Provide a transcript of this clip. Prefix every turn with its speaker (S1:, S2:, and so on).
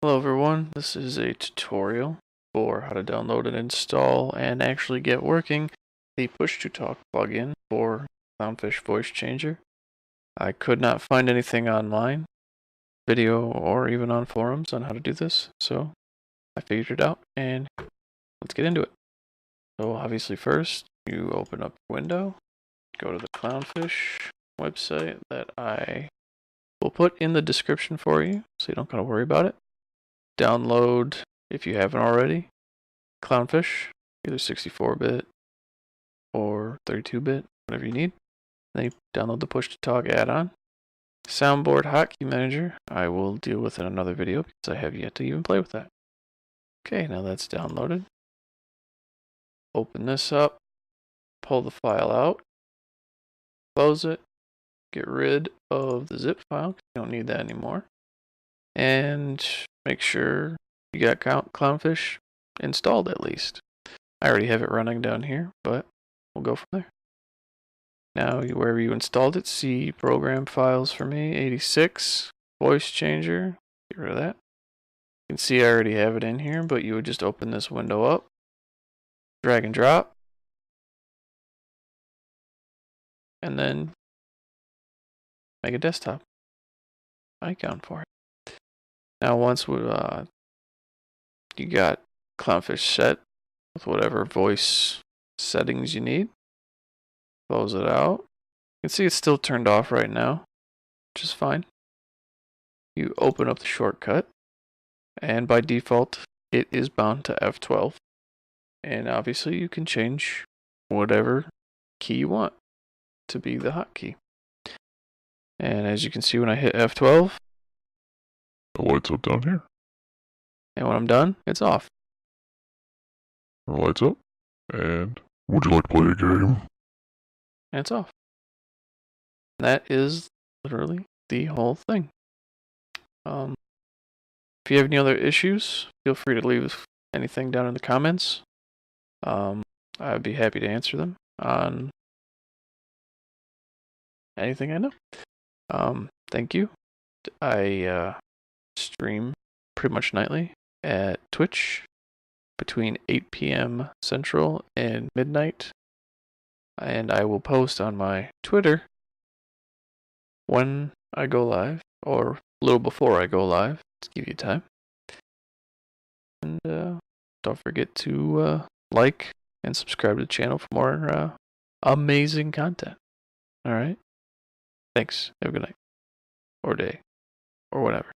S1: Hello everyone, this is a tutorial for how to download and install and actually get working the push-to-talk plugin for Clownfish Voice Changer. I could not find anything online, video or even on forums on how to do this, so I figured it out and let's get into it. So obviously first you open up your window, go to the Clownfish website that I will put in the description for you so you don't gotta worry about it. Download, if you haven't already, Clownfish, either 64-bit or 32-bit, whatever you need. Then you download the push-to-talk add-on. Soundboard Hotkey Manager, I will deal with in another video because I have yet to even play with that. Okay, now that's downloaded. Open this up, pull the file out, close it, get rid of the zip file because you don't need that anymore. And make sure you got Clownfish installed at least. I already have it running down here, but we'll go from there. Now, wherever you installed it, see program files for me, 86, voice changer, get rid of that. You can see I already have it in here, but you would just open this window up, drag and drop, and then make a desktop icon for it. Now, once you got Clownfish set with whatever voice settings you need, close it out. You can see it's still turned off right now, which is fine. You open up the shortcut, and by default, it is bound to F12. And obviously, you can change whatever key you want to be the hotkey. And as you can see, when I hit F12,
S2: The lights up down here.
S1: and when I'm done, it's off.
S2: The lights up. And would you like to play a game?
S1: And it's off. And that is literally the whole thing. If you have any other issues, feel free to leave anything down in the comments. I'd be happy to answer them on anything I know. Thank you. I stream pretty much nightly at Twitch between 8 p.m. Central and midnight. And I will post on my Twitter when I go live, or a little before I go live, to give you time. And don't forget to like and subscribe to the channel for more amazing content. Alright? Thanks. Have a good night. Or day. Or whatever.